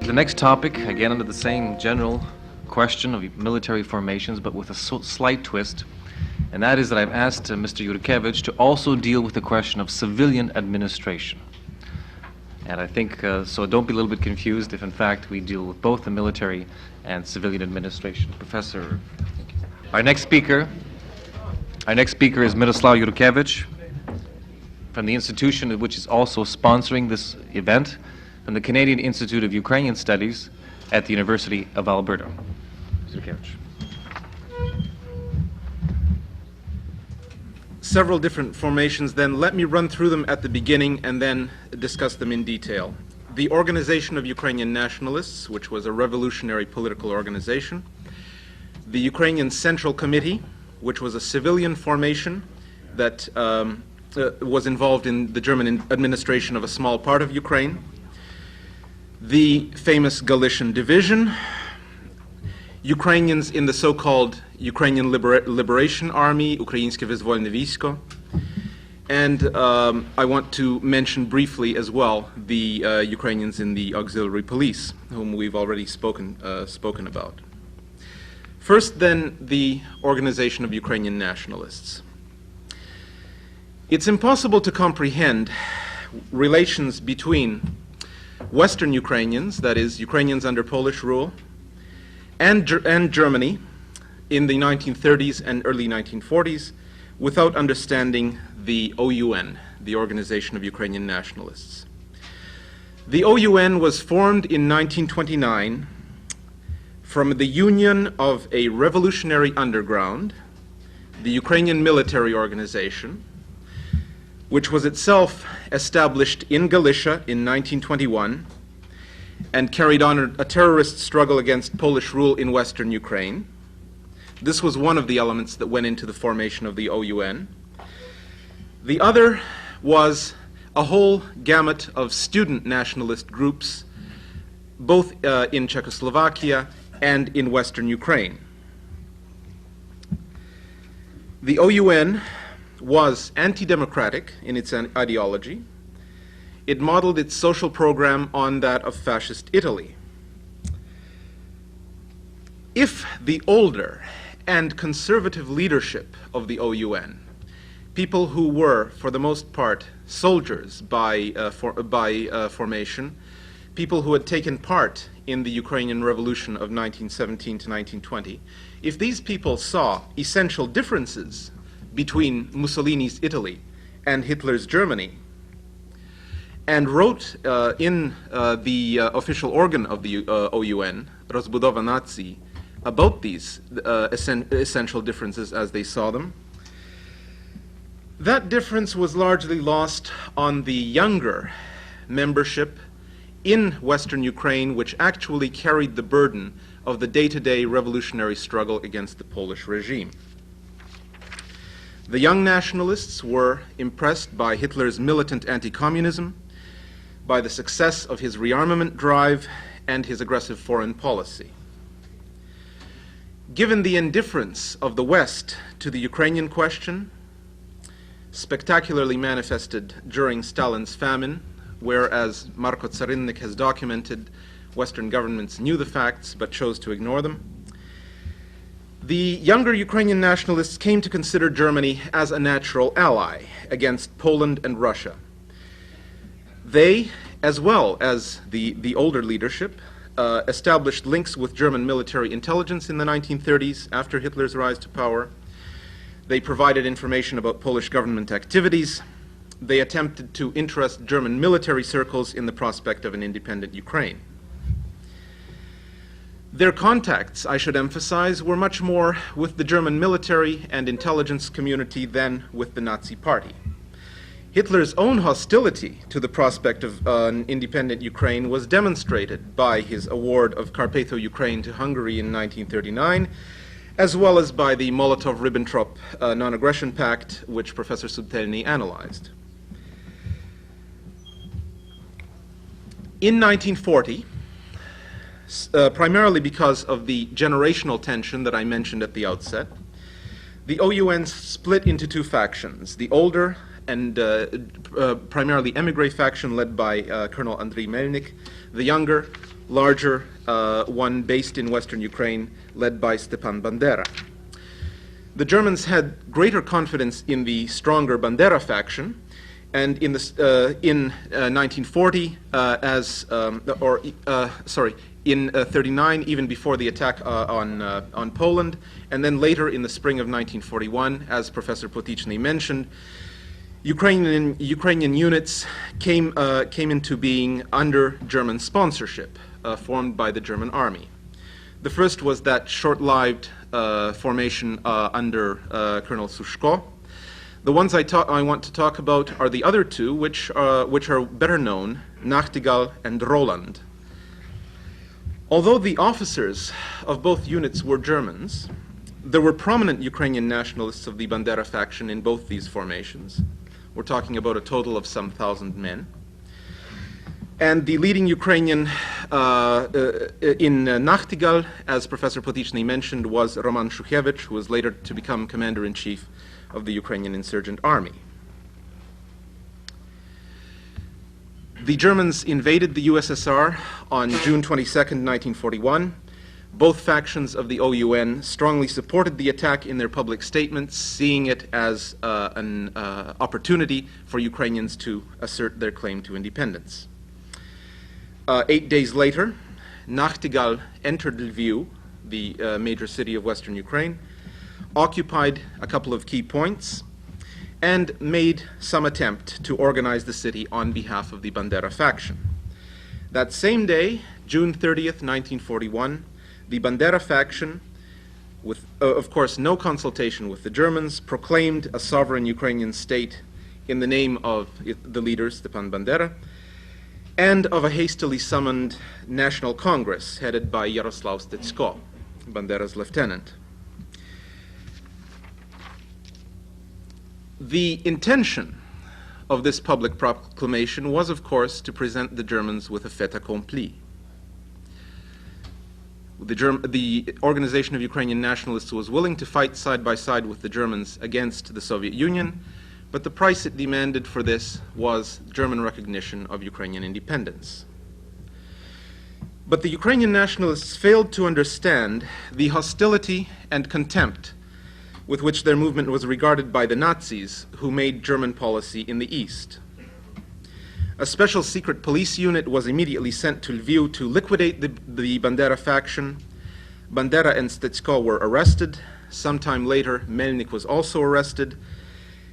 The next topic, again under the same general question of military formations, but with a slight twist, and that is that I've asked Mr. Yurkevich to also deal with the question of civilian administration. And I think, so don't be a little bit confused if in fact we deal with both the military and civilian administration. Professor, thank you. Our next speaker is Myroslav Yurkevich from the institution which is also sponsoring this event, from the Canadian Institute of Ukrainian Studies at the University of Alberta. Mr. Yurkevich. Several different formations, then let me run through them at the beginning and then discuss them in detail. The Organization of Ukrainian Nationalists, which was a revolutionary political organization. The Ukrainian Central Committee, which was a civilian formation that was involved in the German administration of a small part of Ukraine. The famous Galician Division, Ukrainians in the so-called Ukrainian Liberation Army, Українське визвольне військо, and I want to mention briefly as well the Ukrainians in the auxiliary police, whom we've already spoken about. First, then, the Organization of Ukrainian Nationalists. It's impossible to comprehend relations between Western Ukrainians, that is, Ukrainians under Polish rule, and Germany in the 1930s and early 1940s without understanding the OUN, the Organization of Ukrainian Nationalists. The OUN was formed in 1929 from the union of a revolutionary underground, the Ukrainian military organization, which was itself established in Galicia in 1921 and carried on a terrorist struggle against Polish rule in Western Ukraine. This was one of the elements that went into the formation of the OUN. The other was a whole gamut of student nationalist groups, both in Czechoslovakia and in Western Ukraine. The OUN was anti-democratic in its ideology. It modeled its social program on that of fascist Italy. If the older and conservative leadership of the OUN, people who were, for the most part, soldiers by formation, people who had taken part in the Ukrainian Revolution of 1917 to 1920, if these people saw essential differences between Mussolini's Italy and Hitler's Germany, and wrote in the official organ of the OUN, Rozbudowa Nacji, about these essential differences as they saw them, that difference was largely lost on the younger membership in Western Ukraine, which actually carried the burden of the day-to-day revolutionary struggle against the Polish regime. The young nationalists were impressed by Hitler's militant anti-communism, by the success of his rearmament drive, and his aggressive foreign policy. Given the indifference of the West to the Ukrainian question, spectacularly manifested during Stalin's famine, whereas Marko Tsarinnik has documented, Western governments knew the facts but chose to ignore them, the younger Ukrainian nationalists came to consider Germany as a natural ally against Poland and Russia. They, as well as the older leadership, established links with German military intelligence in the 1930s after Hitler's rise to power. They provided information about Polish government activities. They attempted to interest German military circles in the prospect of an independent Ukraine. Their contacts, I should emphasize, were much more with the German military and intelligence community than with the Nazi Party. Hitler's own hostility to the prospect of an independent Ukraine was demonstrated by his award of Carpatho-Ukraine to Hungary in 1939, as well as by the Molotov-Ribbentrop non-aggression pact, which Professor Subtelny analyzed. In 1940, primarily because of the generational tension that I mentioned at the outset, the OUN split into two factions, the older and primarily emigre faction led by Colonel Andriy Melnik, the younger larger one based in western Ukraine, led by Stepan Bandera. The Germans had greater confidence in the stronger Bandera faction, and in 1940, in 39, even before the attack on Poland, and then later in the spring of 1941, as Professor Potichny mentioned, Ukrainian units came into being under German sponsorship, formed by the German army. The first was that short-lived formation under Colonel Sushko. The ones I want to talk about are the other two, which are better known, Nachtigall and Roland. Although the officers of both units were Germans, there were prominent Ukrainian nationalists of the Bandera faction in both these formations. We're talking about a total of some 1,000 men. And the leading Ukrainian in Nachtigall, as Professor Potichny mentioned, was Roman Shukhevych, who was later to become commander-in-chief of the Ukrainian insurgent army. The Germans invaded the USSR on June 22nd, 1941. Both factions of the OUN strongly supported the attack in their public statements, seeing it as an opportunity for Ukrainians to assert their claim to independence. 8 days later, Nachtigall entered Lviv, the major city of western Ukraine, occupied a couple of key points, and made some attempt to organize the city on behalf of the Bandera faction. That same day, June 30th, 1941, the Bandera faction, with, of course, no consultation with the Germans, proclaimed a sovereign Ukrainian state in the name of the leader, Stepan Bandera, and of a hastily summoned National Congress headed by Yaroslav Stetsko, Bandera's lieutenant. The intention of this public proclamation was, of course, to present the Germans with a fait accompli. The Organization of Ukrainian Nationalists was willing to fight side by side with the Germans against the Soviet Union, but the price it demanded for this was German recognition of Ukrainian independence. But the Ukrainian nationalists failed to understand the hostility and contempt with which their movement was regarded by the Nazis, who made German policy in the East. A special secret police unit was immediately sent to Lviv to liquidate the Bandera faction. Bandera and Stetsko were arrested. Sometime later, Melnik was also arrested.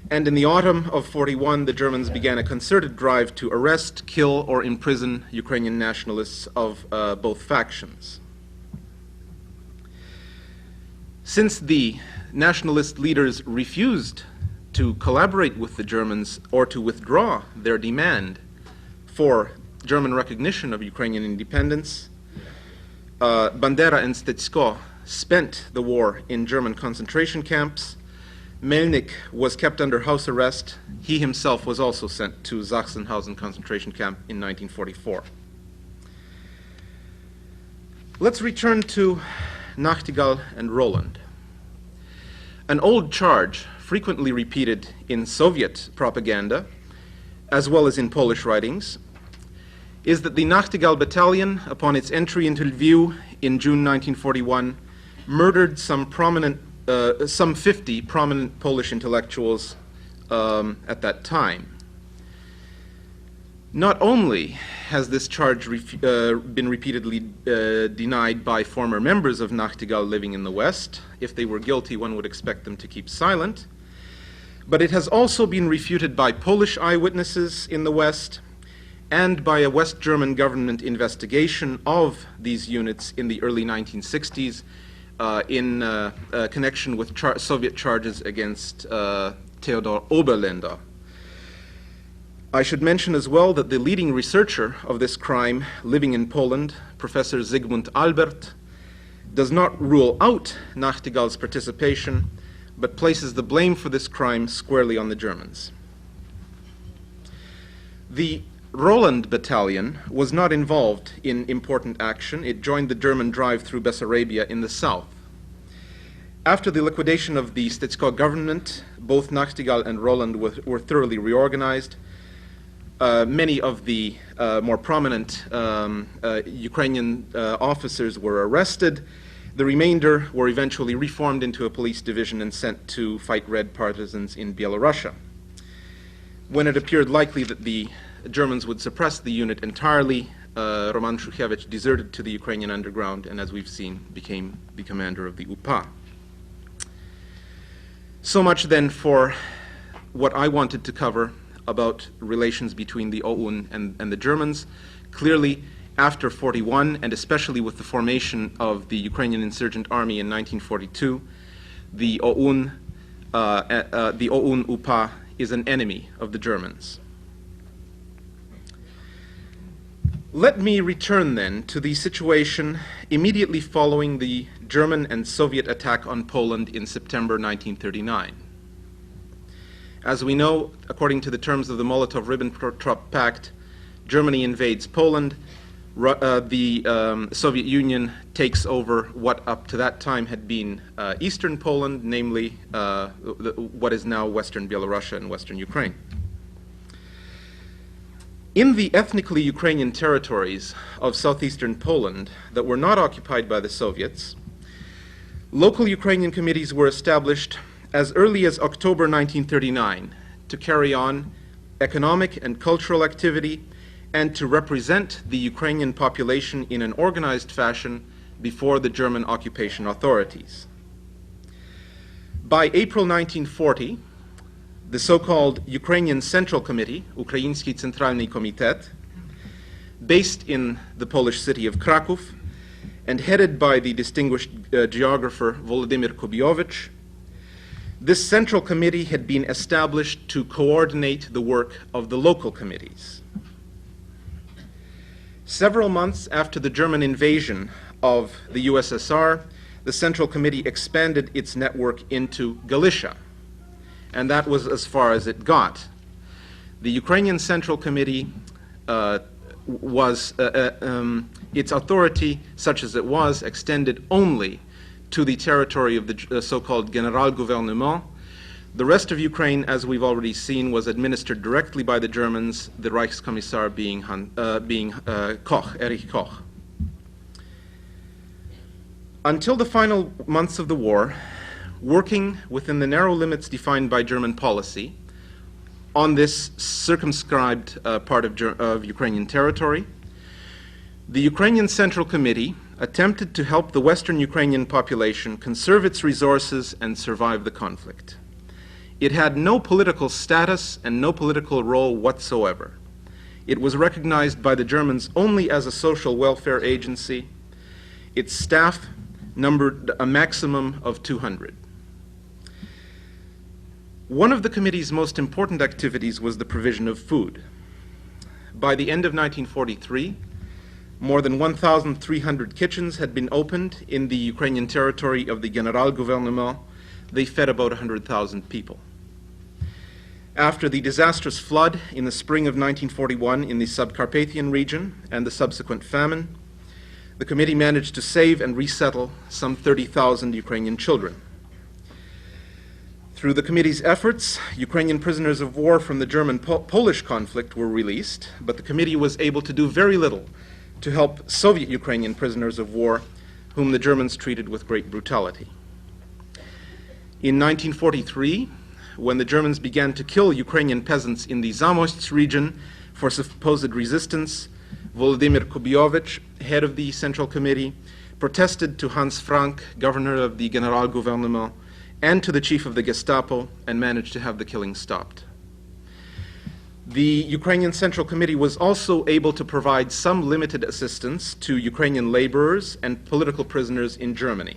And in the autumn of 41, the Germans began a concerted drive to arrest, kill, or imprison Ukrainian nationalists of both factions. Since the nationalist leaders refused to collaborate with the Germans or to withdraw their demand for German recognition of Ukrainian independence, Bandera and Stetsko spent the war in German concentration camps. Melnik was kept under house arrest. He himself was also sent to Sachsenhausen concentration camp in 1944. Let's return to Nachtigall and Roland. An old charge, frequently repeated in Soviet propaganda, as well as in Polish writings, is that the Nachtigall battalion, upon its entry into Lviv in June 1941, murdered some 50 prominent Polish intellectuals at that time. Not only has this charge been repeatedly denied by former members of Nachtigall living in the West. If they were guilty, one would expect them to keep silent. But it has also been refuted by Polish eyewitnesses in the West and by a West German government investigation of these units in the early 1960s in connection with Soviet charges against Theodor Oberländer. I should mention as well that the leading researcher of this crime living in Poland, Professor Zygmunt Albert, does not rule out Nachtigall's participation, but places the blame for this crime squarely on the Germans. The Roland battalion was not involved in important action. It joined the German drive through Bessarabia in the south. After the liquidation of the Stetsko government, both Nachtigall and Roland were thoroughly reorganized. Many of the more prominent Ukrainian officers were arrested. The remainder were eventually reformed into a police division and sent to fight Red partisans in Byelorussia. When it appeared likely that the Germans would suppress the unit entirely, Roman Shukhevych deserted to the Ukrainian underground and, as we've seen, became the commander of the UPA. So much then for what I wanted to cover about relations between the OUN and the Germans. Clearly, after 41, and especially with the formation of the Ukrainian Insurgent Army in 1942, the OUN UPA is an enemy of the Germans. Let me return then to the situation immediately following the German and Soviet attack on Poland in September 1939. As we know, according to the terms of the Molotov-Ribbentrop Pact, Germany invades Poland. The Soviet Union takes over what up to that time had been eastern Poland, namely what is now Western Byelorussia and Western Ukraine. In the ethnically Ukrainian territories of southeastern Poland that were not occupied by the Soviets, local Ukrainian committees were established as early as October 1939 to carry on economic and cultural activity and to represent the Ukrainian population in an organized fashion before the German occupation authorities. By April 1940, the so-called Ukrainian Central Committee, Ukraiński Centralny Komitet, based in the Polish city of Kraków and headed by the distinguished geographer Volodymyr Kubiowicz, this central committee had been established to coordinate the work of the local committees. Several months after the German invasion of the USSR, the Central Committee expanded its network into Galicia, and that was as far as it got. The Ukrainian Central Committee its authority, such as it was, extended only to the territory of the so-called Generalgouvernement. The rest of Ukraine, as we've already seen, was administered directly by the Germans, the Reichskommissar being Koch, Erich Koch. Until the final months of the war, working within the narrow limits defined by German policy on this circumscribed part of Ukrainian territory, the Ukrainian Central Committee attempted to help the Western Ukrainian population conserve its resources and survive the conflict. It had no political status and no political role whatsoever. It was recognized by the Germans only as a social welfare agency. Its staff numbered a maximum of 200. One of the committee's most important activities was the provision of food. By the end of 1943, more than 1,300 kitchens had been opened in the Ukrainian territory of the Generalgouvernement. They fed about 100,000 people. After the disastrous flood in the spring of 1941 in the Subcarpathian region and the subsequent famine, the committee managed to save and resettle some 30,000 Ukrainian children. Through the committee's efforts, Ukrainian prisoners of war from the German-Polish conflict were released, but the committee was able to do very little to help Soviet Ukrainian prisoners of war, whom the Germans treated with great brutality. In 1943, when the Germans began to kill Ukrainian peasants in the Zamość region for supposed resistance, Volodymyr Kubiowicz, head of the Central Committee, protested to Hans Frank, governor of the Generalgouvernement, and to the chief of the Gestapo, and managed to have the killing stopped. The Ukrainian Central Committee was also able to provide some limited assistance to Ukrainian laborers and political prisoners in Germany.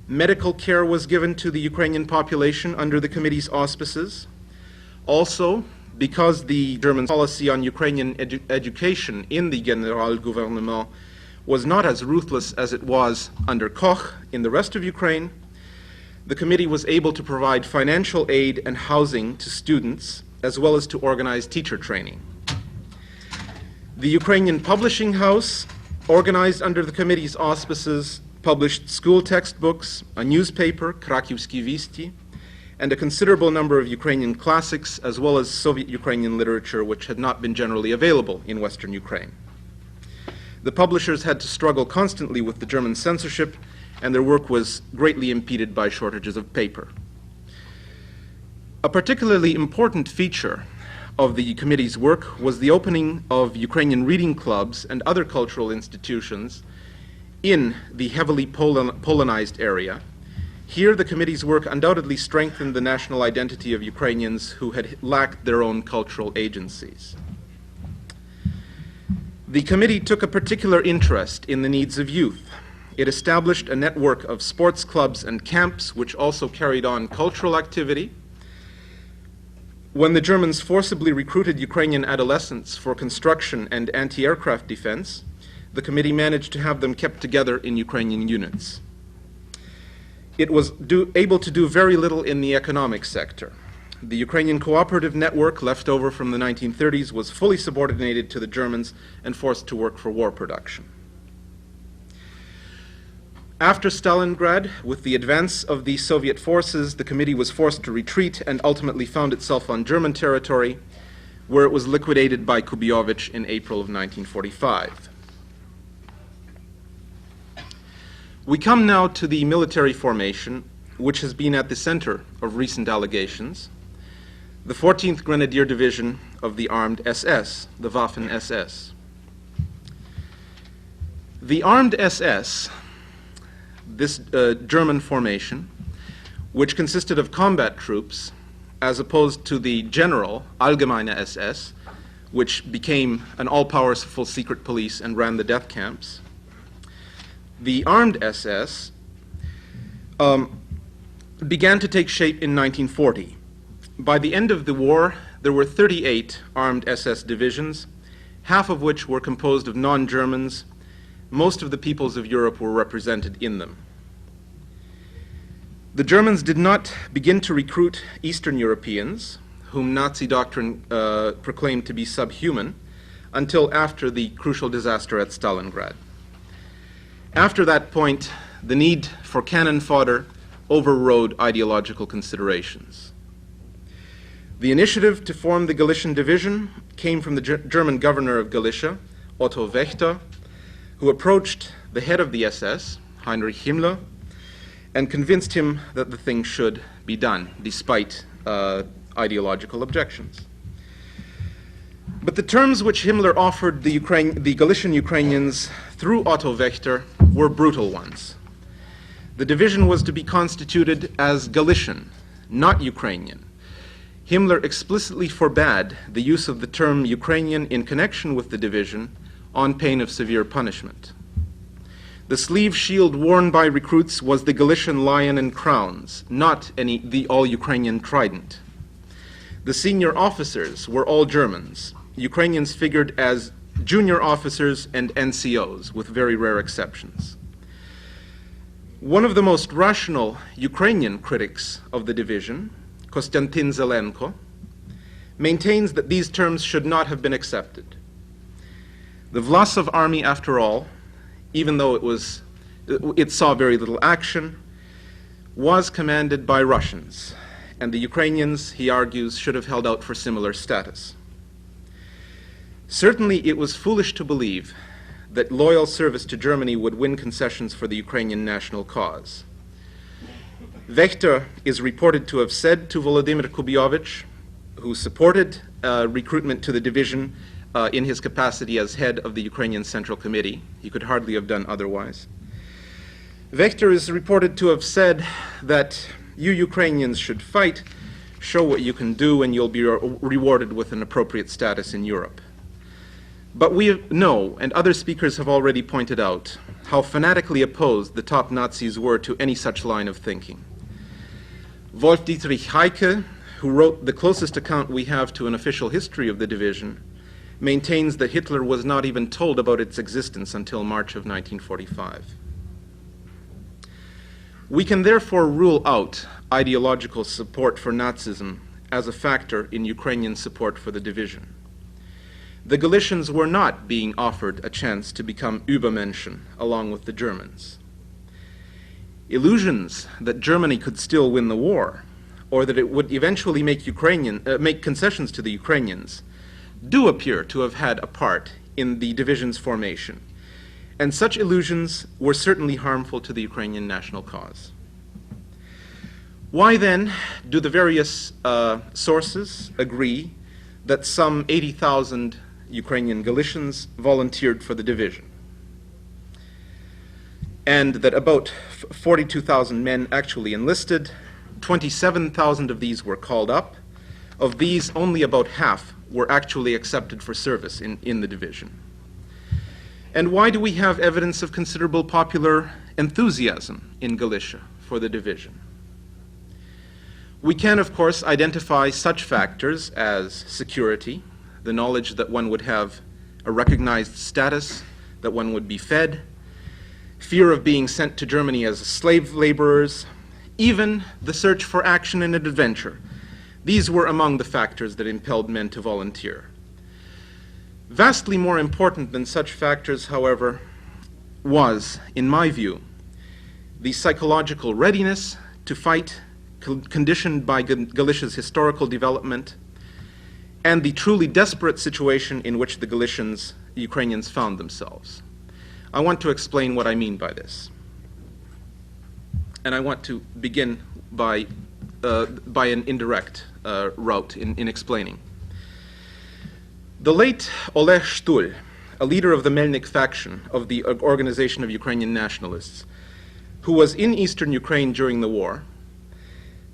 Medical care was given to the Ukrainian population under the committee's auspices. Also, because the German policy on Ukrainian education in the Generalgouvernement was not as ruthless as it was under Koch in the rest of Ukraine, the committee was able to provide financial aid and housing to students, as well as to organize teacher training. The Ukrainian Publishing House, organized under the committee's auspices, published school textbooks, a newspaper, Krakiwskie Wiści, and a considerable number of Ukrainian classics, as well as Soviet Ukrainian literature, which had not been generally available in Western Ukraine. The publishers had to struggle constantly with the German censorship, and their work was greatly impeded by shortages of paper. A particularly important feature of the committee's work was the opening of Ukrainian reading clubs and other cultural institutions in the heavily Polonized area. Here, the committee's work undoubtedly strengthened the national identity of Ukrainians who had lacked their own cultural agencies. The committee took a particular interest in the needs of youth. It established a network of sports clubs and camps, which also carried on cultural activity. When the Germans forcibly recruited Ukrainian adolescents for construction and anti-aircraft defense, the committee managed to have them kept together in Ukrainian units. It was able to do very little in the economic sector. The Ukrainian cooperative network left over from the 1930s was fully subordinated to the Germans and forced to work for war production. After Stalingrad, with the advance of the Soviet forces, the committee was forced to retreat and ultimately found itself on German territory, where it was liquidated by Yurkevich in April of 1945. We come now to the military formation, which has been at the center of recent allegations, the 14th Grenadier Division of the Armed SS, the Waffen-SS. The Armed SS, this German formation, which consisted of combat troops, as opposed to the general, Allgemeine SS, which became an all-powerful secret police and ran the death camps. The Armed SS began to take shape in 1940. By the end of the war, there were 38 Armed SS divisions, half of which were composed of non-Germans. Most of the peoples of Europe were represented in them. The Germans did not begin to recruit Eastern Europeans, whom Nazi doctrine proclaimed to be subhuman, until after the crucial disaster at Stalingrad. After that point, the need for cannon fodder overrode ideological considerations. The initiative to form the Galician Division came from the German governor of Galicia, Otto Wächter, who approached the head of the SS, Heinrich Himmler, and convinced him that the thing should be done, despite ideological objections. But the terms which Himmler offered the Galician Ukrainians through Otto Wächter were brutal ones. The division was to be constituted as Galician, not Ukrainian. Himmler explicitly forbade the use of the term Ukrainian in connection with the division on pain of severe punishment. The sleeve shield worn by recruits was the Galician lion and crowns, not the all-Ukrainian trident. The senior officers were all Germans. Ukrainians figured as junior officers and NCOs, with very rare exceptions. One of the most rational Ukrainian critics of the division, Konstantin Zelenko, maintains that these terms should not have been accepted. The Vlasov army, after all, even though it saw very little action, was commanded by Russians, and the Ukrainians, he argues, should have held out for similar status. Certainly, it was foolish to believe that loyal service to Germany would win concessions for the Ukrainian national cause. Wächter is reported to have said to Volodymyr Kubiovich, who supported recruitment to the division in his capacity as head of the Ukrainian Central Committee. He could hardly have done otherwise. Wächter is reported to have said that you Ukrainians should fight, show what you can do, and you'll be rewarded with an appropriate status in Europe. But we know, and other speakers have already pointed out, how fanatically opposed the top Nazis were to any such line of thinking. Wolf Dietrich Heike, who wrote the closest account we have to an official history of the division, maintains that Hitler was not even told about its existence until March of 1945. We can therefore rule out ideological support for Nazism as a factor in Ukrainian support for the division. The Galicians were not being offered a chance to become Übermenschen along with the Germans. Illusions that Germany could still win the war or that it would eventually make concessions to the Ukrainians, do appear to have had a part in the division's formation, and such illusions were certainly harmful to the Ukrainian national cause. Why then do the various sources agree that some 80,000 Ukrainian Galicians volunteered for the division, and that about 42,000 men actually enlisted? 27,000 of these were called up. Of these, only about half were actually accepted for service in the division. And why do we have evidence of considerable popular enthusiasm in Galicia for the division? We can, of course, identify such factors as security, the knowledge that one would have a recognized status, that one would be fed, fear of being sent to Germany as slave laborers, even the search for action and adventure. These were among the factors that impelled men to volunteer. Vastly more important than such factors, however, was, in my view, the psychological readiness to fight conditioned by Galicia's historical development and the truly desperate situation in which the Ukrainians found themselves. I want to explain what I mean by this. And I want to begin by an indirect route in explaining. The late Oleg Shtul, a leader of the Melnik faction of the Organization of Ukrainian Nationalists, who was in eastern Ukraine during the war,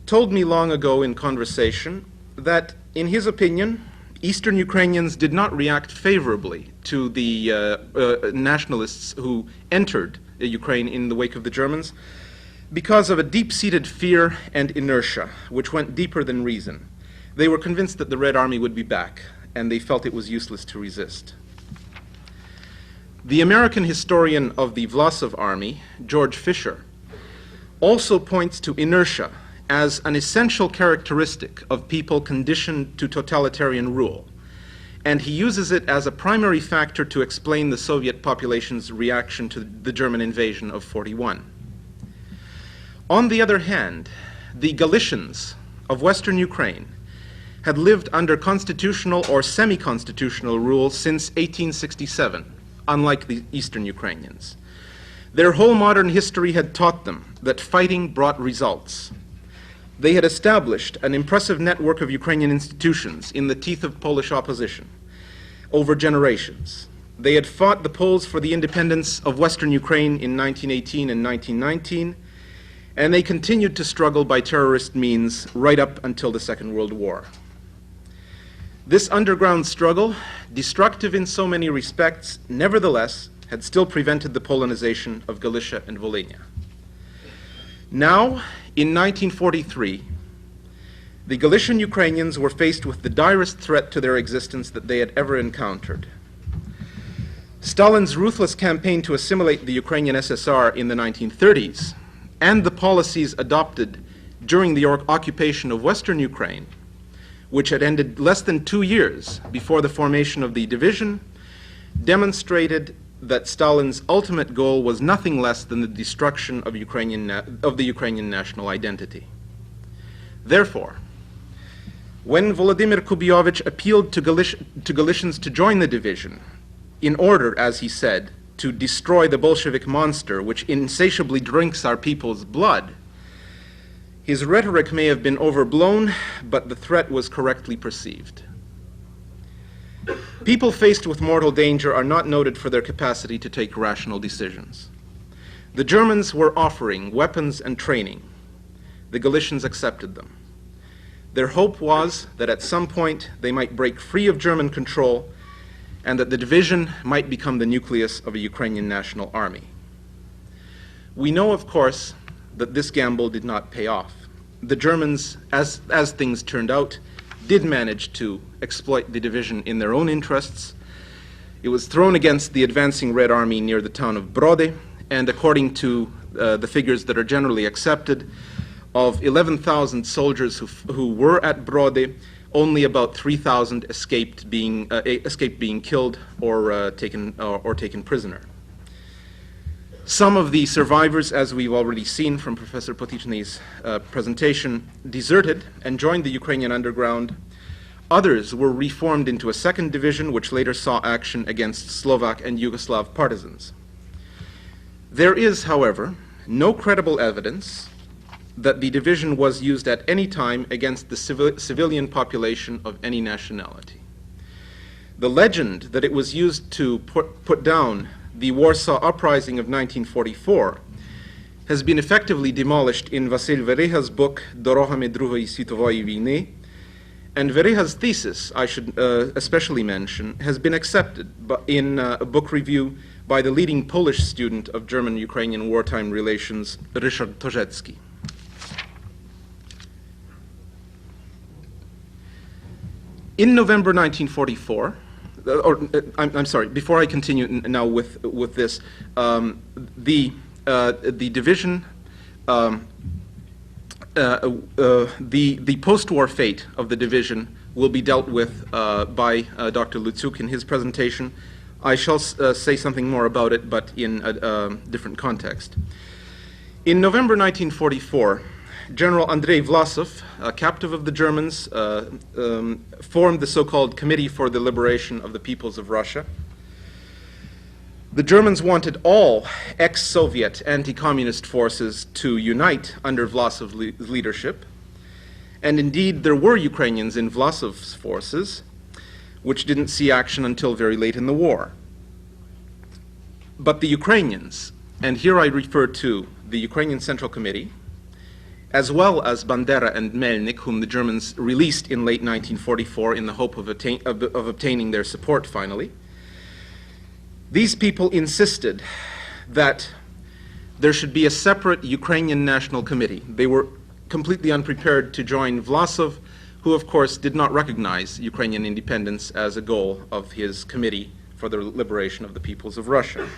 told me long ago in conversation that, in his opinion, Eastern Ukrainians did not react favorably to the nationalists who entered Ukraine in the wake of the Germans because of a deep-seated fear and inertia, which went deeper than reason. They were convinced that the Red Army would be back, and they felt it was useless to resist. The American historian of the Vlasov Army, George Fisher, also points to inertia as an essential characteristic of people conditioned to totalitarian rule, and he uses it as a primary factor to explain the Soviet population's reaction to the German invasion of 1941. On the other hand, the Galicians of Western Ukraine had lived under constitutional or semi-constitutional rule since 1867, unlike the Eastern Ukrainians. Their whole modern history had taught them that fighting brought results. They had established an impressive network of Ukrainian institutions in the teeth of Polish opposition over generations. They had fought the Poles for the independence of Western Ukraine in 1918 and 1919, and they continued to struggle by terrorist means right up until the Second World War. This underground struggle, destructive in so many respects, nevertheless had still prevented the Polonization of Galicia and Volhynia. Now, in 1943, the Galician Ukrainians were faced with the direst threat to their existence that they had ever encountered. Stalin's ruthless campaign to assimilate the Ukrainian SSR in the 1930s and the policies adopted during the occupation of Western Ukraine, which had ended less than 2 years before the formation of the division, demonstrated that Stalin's ultimate goal was nothing less than the destruction of the Ukrainian national identity. Therefore, when Volodymyr Kubiovich appealed to Galicians to join the division in order, as he said, to destroy the Bolshevik monster which insatiably drinks our people's blood, his rhetoric may have been overblown, but the threat was correctly perceived. People faced with mortal danger are not noted for their capacity to take rational decisions. The Germans were offering weapons and training. The Galicians accepted them. Their hope was that at some point they might break free of German control and that the division might become the nucleus of a Ukrainian national army. We know, of course, that this gamble did not pay off. The Germans, as things turned out, did manage to exploit the division in their own interests. It was thrown against the advancing Red Army near the town of Brody, and according to the figures that are generally accepted, of 11,000 soldiers who were at Brody, only about 3,000 escaped being killed or taken prisoner. Some of the survivors, as we've already seen from Professor Potichny's presentation, deserted and joined the Ukrainian underground. Others were reformed into a second division, which later saw action against Slovak and Yugoslav partisans. There is, however, no credible evidence that the division was used at any time against the civilian population of any nationality. The legend that it was used to put down the Warsaw Uprising of 1944 has been effectively demolished in Vasyl Vereha's book Dorogami Druhої світової війни, and Vereha's thesis, I should especially mention, has been accepted in a book review by the leading Polish student of German-Ukrainian wartime relations, Ryszard Torzecki. In November 1944, I'm sorry, before I continue now with this, the division, the post-war fate of the division will be dealt with by Dr. Lutsuk in his presentation. I shall say something more about it, but in a different context. In November 1944, General Andrei Vlasov, a captive of the Germans, formed the so-called Committee for the Liberation of the Peoples of Russia. The Germans wanted all ex-Soviet anti-communist forces to unite under Vlasov's leadership, and indeed there were Ukrainians in Vlasov's forces, which didn't see action until very late in the war. But the Ukrainians, and here I refer to the Ukrainian Central Committee, as well as Bandera and Melnik, whom the Germans released in late 1944 in the hope of obtaining their support finally, these people insisted that there should be a separate Ukrainian National Committee. They were completely unprepared to join Vlasov, who of course did not recognize Ukrainian independence as a goal of his Committee for the Liberation of the Peoples of Russia.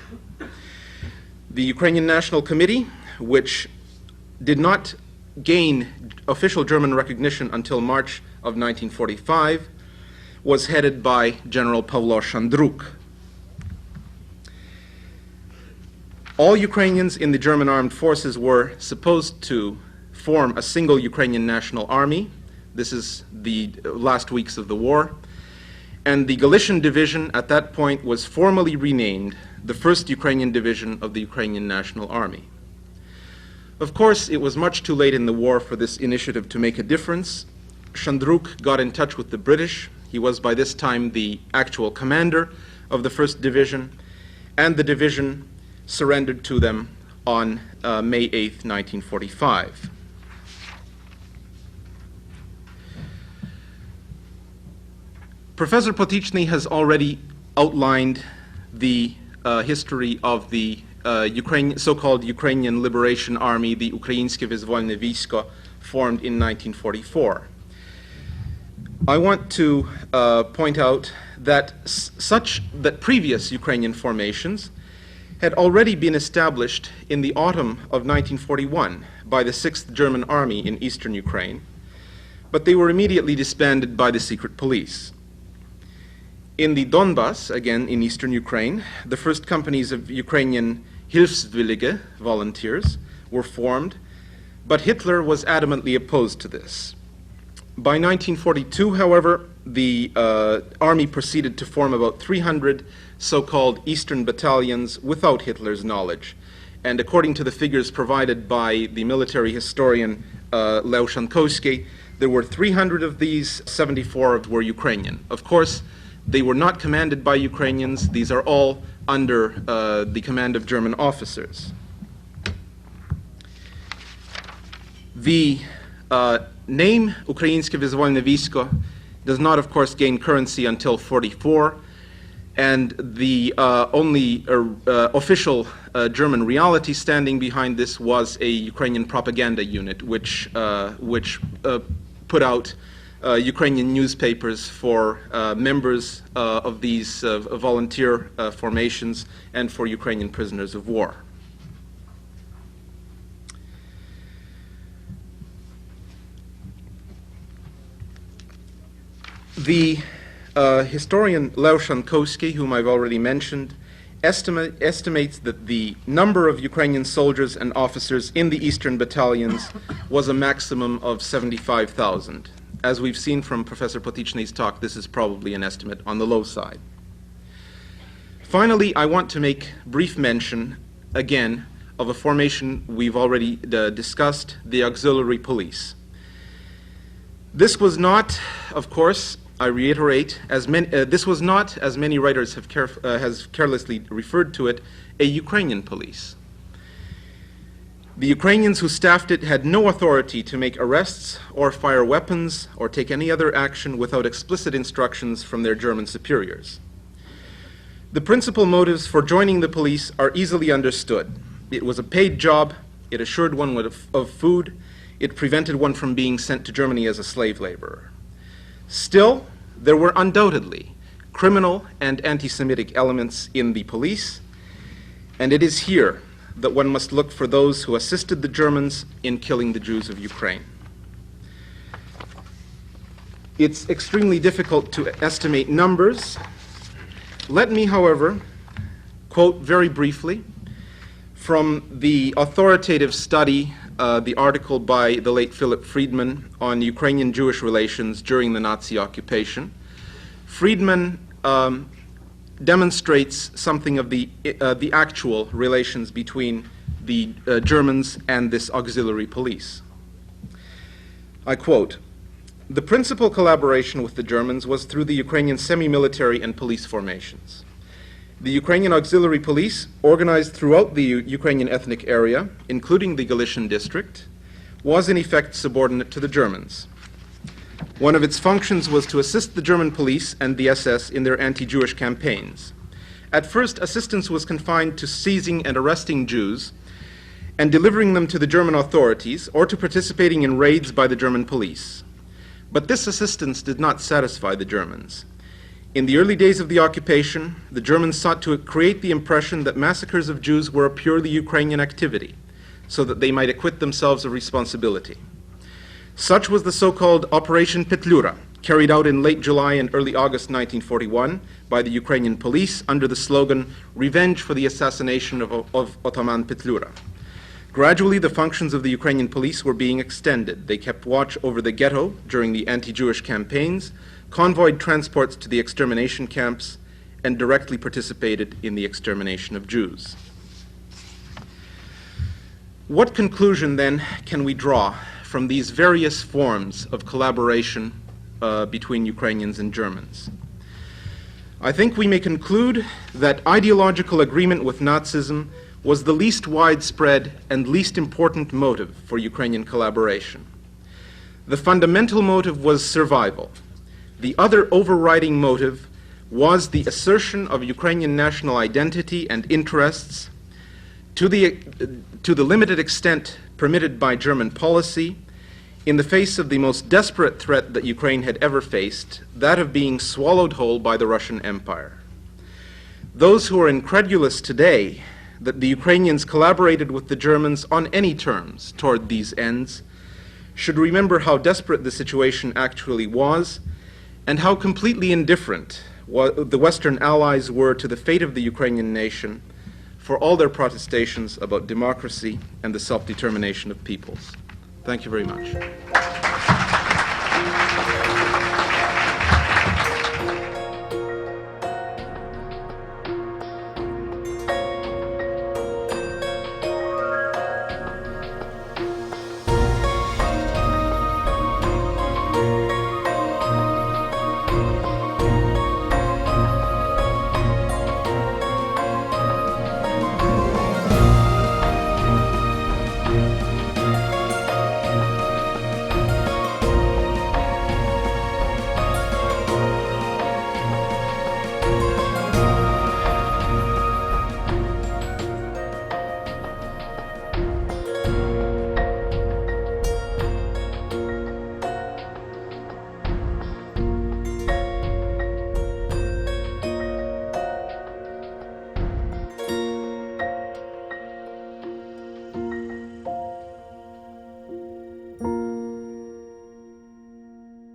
The Ukrainian National Committee, which did not gain official German recognition until March of 1945, was headed by General Pavlo Shandruk. All Ukrainians in the German armed forces were supposed to form a single Ukrainian national army. This is the last weeks of the war. And the Galician division at that point was formally renamed the 1st Ukrainian Division of the Ukrainian National Army. Of course, it was much too late in the war for this initiative to make a difference. Shandruk got in touch with the British. He was by this time the actual commander of the 1st Division, and the division surrendered to them on May 8th, 1945. Professor Potichny has already outlined the history of the so-called Ukrainian Liberation Army, the Ukraińskie Wyzwolne Wійсько, formed in 1944. I want to point out that previous Ukrainian formations had already been established in the autumn of 1941 by the 6th German Army in eastern Ukraine, but they were immediately disbanded by the secret police. In the Donbass, again in eastern Ukraine, the first companies of Ukrainian Hilfswillige volunteers were formed, but Hitler was adamantly opposed to this. By 1942, however, the army proceeded to form about 300 so-called Eastern battalions without Hitler's knowledge. And according to the figures provided by the military historian Lew Shankowski, there were 300 of these, 74 were Ukrainian. Of course, they were not commanded by Ukrainians. These are all under the command of German officers. The name Ukraińskie Wyzwolne Wійсько does not, of course, gain currency until 1944, and the only official German reality standing behind this was a Ukrainian propaganda unit, which put out Ukrainian newspapers for members of these volunteer formations and for Ukrainian prisoners of war. The historian Lew Shankowski, whom I've already mentioned, estimates that the number of Ukrainian soldiers and officers in the eastern battalions was a maximum of 75,000. As we've seen from Professor Potichny's talk, this is probably an estimate on the low side. Finally, I want to make brief mention, again, of a formation we've already discussed, the auxiliary police. This was not, of course, I reiterate, this was not, as many writers have carelessly referred to it, a Ukrainian police. The Ukrainians who staffed it had no authority to make arrests or fire weapons or take any other action without explicit instructions from their German superiors. The principal motives for joining the police are easily understood. It was a paid job, it assured one of food, it prevented one from being sent to Germany as a slave laborer. Still, there were undoubtedly criminal and anti-Semitic elements in the police, and it is here that one must look for those who assisted the Germans in killing the Jews of Ukraine. It's extremely difficult to estimate numbers. Let me, however, quote very briefly from the authoritative study, the article by the late Philip Friedman on Ukrainian-Jewish relations during the Nazi occupation. Friedman demonstrates something of the actual relations between the Germans and this auxiliary police. I quote, "The principal collaboration with the Germans was through the Ukrainian semi-military and police formations. The Ukrainian auxiliary police, organized throughout the Ukrainian ethnic area, including the Galician district, was in effect subordinate to the Germans. One of its functions was to assist the German police and the SS in their anti-Jewish campaigns. At first, assistance was confined to seizing and arresting Jews and delivering them to the German authorities or to participating in raids by the German police. But this assistance did not satisfy the Germans. In the early days of the occupation, the Germans sought to create the impression that massacres of Jews were a purely Ukrainian activity, so that they might acquit themselves of responsibility. Such was the so-called Operation Petlura, carried out in late July and early August 1941 by the Ukrainian police under the slogan, "Revenge for the assassination of Ottoman Petlura." Gradually, the functions of the Ukrainian police were being extended. They kept watch over the ghetto during the anti-Jewish campaigns, convoyed transports to the extermination camps, and directly participated in the extermination of Jews. What conclusion, then, can we draw from these various forms of collaboration between Ukrainians and Germans? I think we may conclude that ideological agreement with Nazism was the least widespread and least important motive for Ukrainian collaboration. The fundamental motive was survival. The other overriding motive was the assertion of Ukrainian national identity and interests to the limited extent permitted by German policy in the face of the most desperate threat that Ukraine had ever faced, that of being swallowed whole by the Russian Empire. Those who are incredulous today that the Ukrainians collaborated with the Germans on any terms toward these ends should remember how desperate the situation actually was and how completely indifferent the Western Allies were to the fate of the Ukrainian nation for all their protestations about democracy and the self-determination of peoples. Thank you very much.